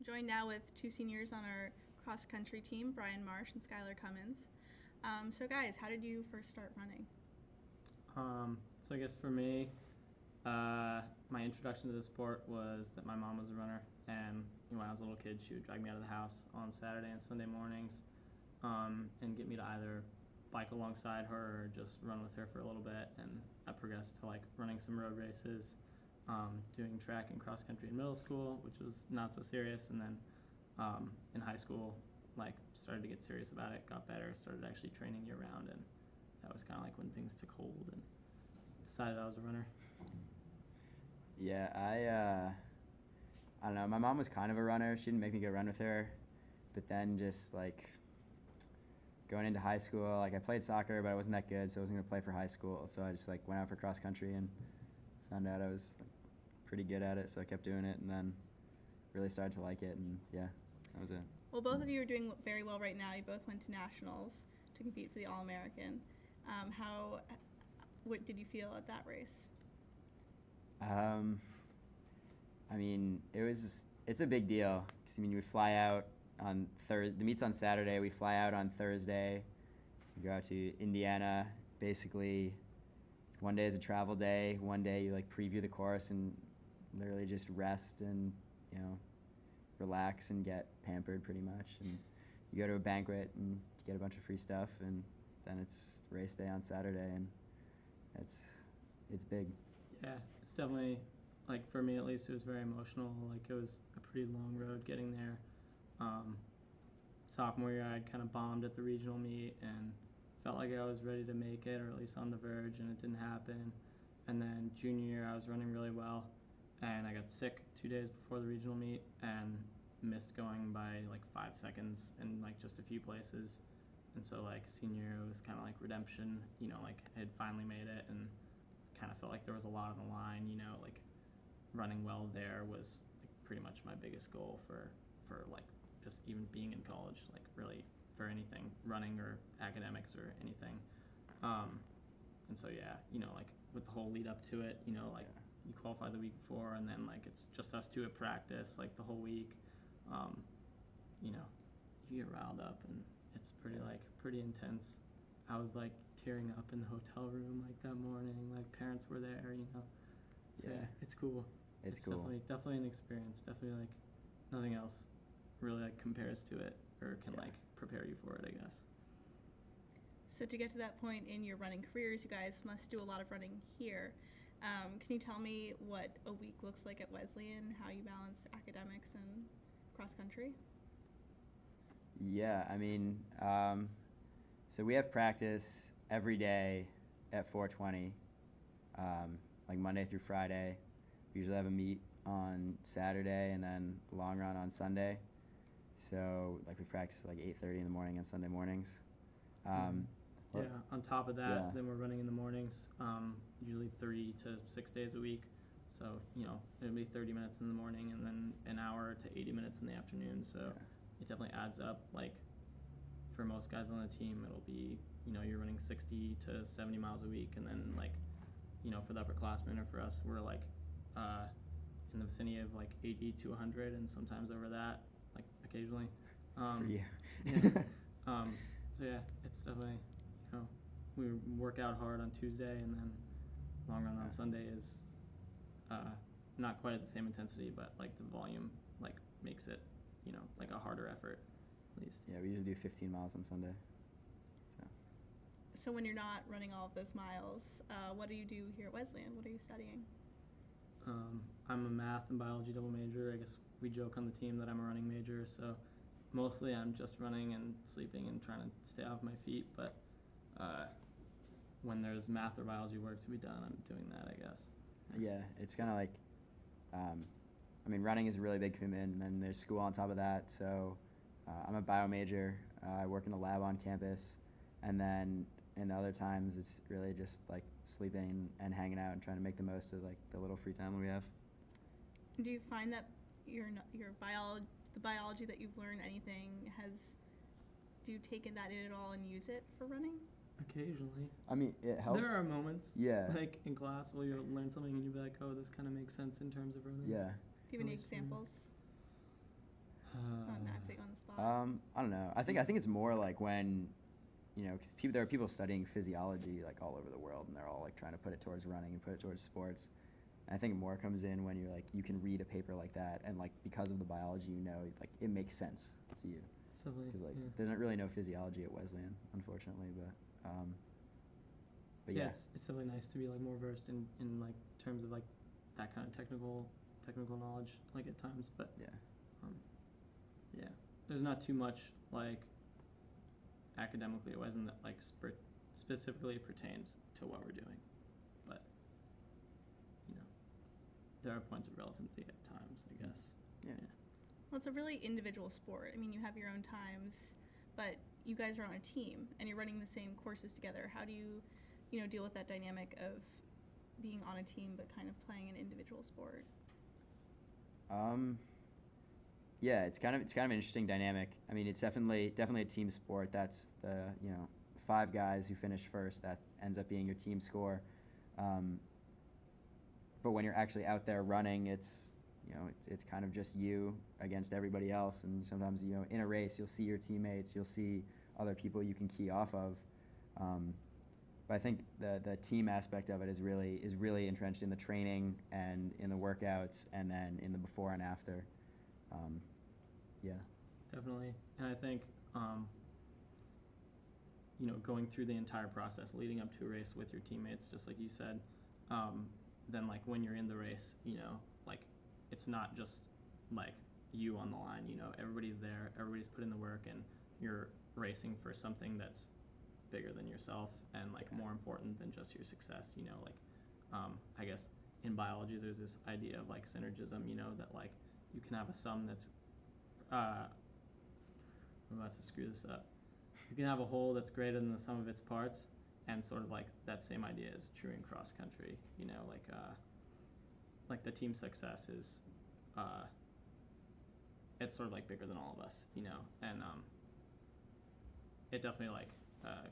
Joined now with two seniors on our cross-country team, Bryan Marsh and Skyler Cummins. So guys, how did you first start running? So I guess for me, my introduction to the sport was that my mom was a runner, and when I was a little kid, she would drag me out of the house on Saturday and Sunday mornings, and get me to either bike alongside her or just run with her for a little bit. And I progressed to like running some road races, doing track and cross country in middle school, which was not so serious, and then in high school, like started to get serious about it, got better, started actually training year round, and that was kind of like when things took hold and decided I was a runner. Yeah, I don't know. My mom was kind of a runner. She didn't make me go run with her, but then just like going into high school, like I played soccer, but I wasn't that good, so I wasn't gonna play for high school. So I just like went out for cross country and found out I was like, pretty good at it. So I kept doing it, and then really started to like it, and yeah, that was it. Well, both of you are doing very well right now. You both went to nationals to compete for the All-American. What did you feel at that race? I mean, it's a big deal. 'Cause, I mean, we fly out on Thursday. The meet's on Saturday. We fly out on Thursday. We go out to Indiana. Basically, one day is a travel day. One day you like preview the course and literally just rest and relax and get pampered pretty much. And you go to a banquet and get a bunch of free stuff, and then it's race day on Saturday, and it's big. Yeah, it's definitely, like for me at least, it was very emotional. Like it was a pretty long road getting there. Sophomore year, I had kind of bombed at the regional meet and felt like I was ready to make it, or at least on the verge, and it didn't happen. And then junior year, I was running really well, and I got sick 2 days before the regional meet and missed going by like 5 seconds in like just a few places. And so like senior year, it was kind of like redemption, like I had finally made it, and kind of felt like there was a lot on the line, like running well there was like pretty much my biggest goal for like just even being in college, like really for anything, running or academics or anything. And so yeah, like with the whole lead up to it, like you qualify the week before, and then like it's just us two at practice like the whole week. You get riled up, and it's pretty intense. I was like tearing up in the hotel room like that morning, like parents were there, So yeah, it's cool. It's cool. Definitely an experience. Definitely like nothing else really like compares to it or can like prepare you for it, I guess. So to get to that point in your running careers, you guys must do a lot of running here. Can you tell me what a week looks like at Wesleyan, how you balance academics and cross country? Yeah, I mean, so we have practice every day at 4:20, like Monday through Friday. We usually have a meet on Saturday and then long run on Sunday. So like we practice at like 8:30 in the morning on Sunday mornings. Yeah, on top of that, then we're running in the mornings, usually 3 to 6 days a week. So, it'll be 30 minutes in the morning and then an hour to 80 minutes in the afternoon. So it definitely adds up. Like for most guys on the team, it'll be, you're running 60 to 70 miles a week. And then like, for the upperclassmen or for us, we're like in the vicinity of like 80 to 100 and sometimes over that, like occasionally. For you. Yeah. So yeah, it's definitely, we work out hard on Tuesday, and then long run on Sunday is not quite at the same intensity, but like the volume like makes it, like a harder effort at least. Yeah, we usually do 15 miles on Sunday. So when you're not running all of those miles, what do you do here at Wesleyan? What are you studying? I'm a math and biology double major. I guess we joke on the team that I'm a running major, so mostly I'm just running and sleeping and trying to stay off my feet, but when there's math or biology work to be done, I'm doing that, I guess. Yeah, it's kind of like, running is a really big commitment, and then there's school on top of that. So I'm a bio major. I work in a lab on campus, and then in the other times, it's really just like sleeping and hanging out and trying to make the most of like the little free time that we have. Do you find that the biology that you've learned, do you take that in at all and use it for running? Occasionally. I mean, it helps. There are moments, yeah, like in class where you'll learn something and you'll be like, oh, this kind of makes sense in terms of running. Yeah. Do you have any examples? I don't know. I think it's more like when, you know, 'cause there are people studying physiology like all over the world, and they're all like trying to put it towards running and put it towards sports. And I think more comes in when you're like you can read a paper like that, and like because of the biology, you know, like it makes sense to you. Because like there's not really no physiology at Wesleyan, unfortunately, but yeah. It's really nice to be like more versed in like terms of like that kind of technical knowledge like at times, but Yeah. There's not too much like academically at Wesleyan that like specifically pertains to what we're doing, but you know there are points of relevancy at times, I guess. Yeah. Well, it's a really individual sport. I mean, you have your own times, but you guys are on a team and you're running the same courses together. How do you, deal with that dynamic of being on a team but kind of playing an individual sport? Yeah, it's kind of an interesting dynamic. I mean, it's definitely a team sport. That's the 5 guys who finish first. That ends up being your team score. But when you're actually out there running, it's kind of just you against everybody else. And sometimes in a race, you'll see your teammates, you'll see other people you can key off of. But I think the team aspect of it is really entrenched in the training and in the workouts, and then in the before and after. Yeah. Definitely. And I think, going through the entire process leading up to a race with your teammates, just like you said, then like when you're in the race, like it's not just like you on the line, everybody's there, everybody's put in the work, and you're racing for something that's bigger than yourself and like more important than just your success, I guess in biology there's this idea of like synergism, that like you can have a sum that's I'm about to screw this up. You can have a whole that's greater than the sum of its parts, and sort of like that same idea is true in cross country. Like the team success is, it's sort of like bigger than all of us, and it definitely like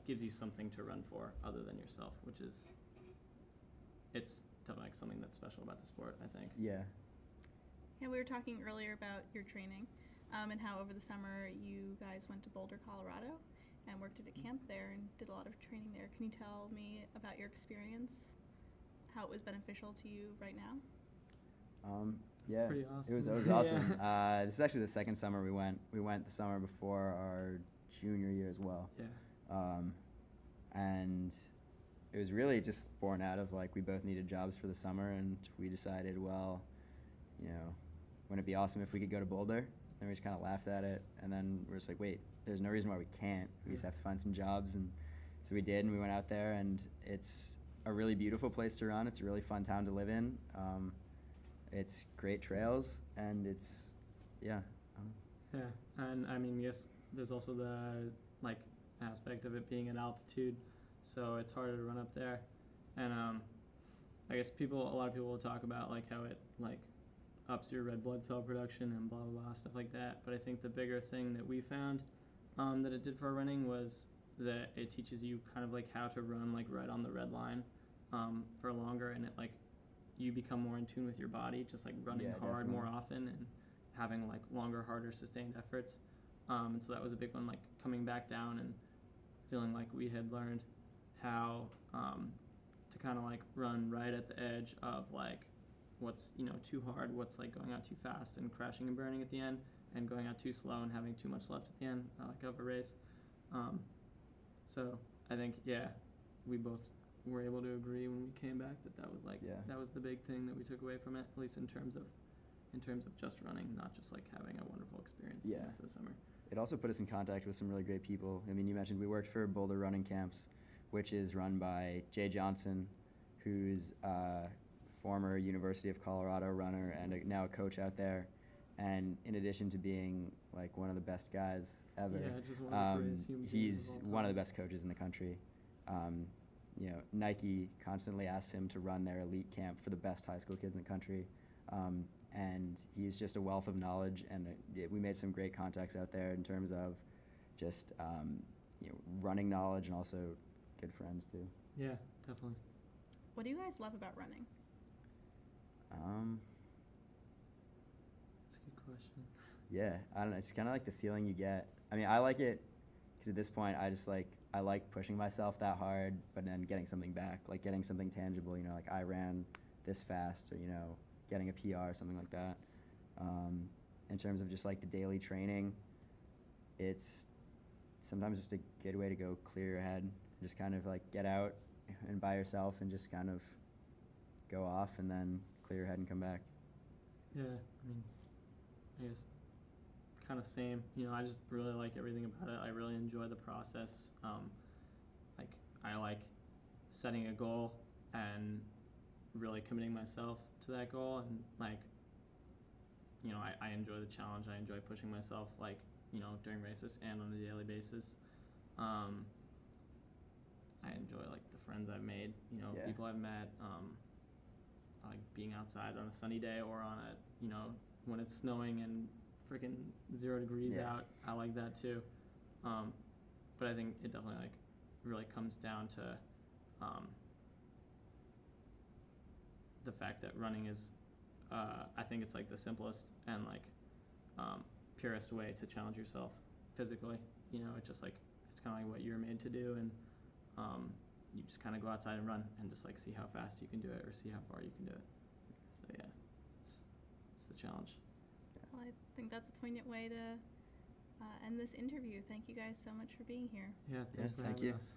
gives you something to run for other than yourself, which is it's definitely like something that's special about the sport, I think. Yeah. Yeah, we were talking earlier about your training. And how over the summer you guys went to Boulder, Colorado, and worked at a camp there and did a lot of training there. Can you tell me about your experience, how it was beneficial to you right now? Yeah, pretty awesome. It was awesome. This is actually the second summer we went. We went the summer before our junior year as well. Yeah. And it was really just born out of like we both needed jobs for the summer, and we decided, well, wouldn't it be awesome if we could go to Boulder? And we just kind of laughed at it, and then we're just like, wait, there's no reason why we can't. We just have to find some jobs, and so we did, and we went out there, and it's a really beautiful place to run. It's a really fun town to live in. It's great trails, and it's, yeah. Yeah, and I mean, yes, there's also the like aspect of it being at altitude, so it's harder to run up there, and I guess a lot of people will talk about like how it like ups your red blood cell production and blah blah blah stuff like that. But I think the bigger thing that we found that it did for our running was that it teaches you kind of like how to run like right on the red line for longer, and it like you become more in tune with your body, just like running hard definitely. more often and having like longer, harder, sustained efforts. And so that was a big one, like coming back down and feeling like we had learned how to kind of like run right at the edge of like what's too hard, what's like going out too fast and crashing and burning at the end, and going out too slow and having too much left at the end like of a race. So I think we both were able to agree when we came back that was like that was the big thing that we took away from it, at least in terms of just running, not just like having a wonderful experience for the summer. It also put us in contact with some really great people. I mean, you mentioned we worked for Boulder Running Camps, which is run by Jay Johnson, who's former University of Colorado runner and now a coach out there. And in addition to being like one of the best guys ever, just one of the greatest human beings he's of all one of time. the best coaches in the country. Nike constantly asked him to run their elite camp for the best high school kids in the country. And he's just a wealth of knowledge, and we made some great contacts out there in terms of just running knowledge, and also good friends too. Yeah, definitely. What do you guys love about running? That's a good question. Yeah, I don't know. It's kind of like the feeling you get. I mean, I like it because at this point, I like pushing myself that hard, but then getting something back, like getting something tangible. You know, like I ran this fast, or getting a PR or something like that. In terms of just like the daily training, it's sometimes just a good way to go clear your head, just kind of like get out and by yourself and just kind of go off and then clear your head and come back. Yeah, I mean, I guess kind of same. I just really like everything about it. I really enjoy the process. Like I like setting a goal and really committing myself to that goal, and like I enjoy the challenge. I enjoy pushing myself, like during races and on a daily basis. I enjoy like the friends I've made, Yeah. people I've met. I like being outside on a sunny day or on a when it's snowing and freaking 0 degrees Yeah. out. I like that too. But I think it definitely like really comes down to the fact that running is I think it's like the simplest and like purest way to challenge yourself physically. It's just like it's kind of like what you're made to do, and you just kind of go outside and run and just like see how fast you can do it or see how far you can do it. So yeah, it's the challenge. Well, I think that's a poignant way to end this interview. Thank you guys so much for being here. Yeah, thanks for thank having you. us.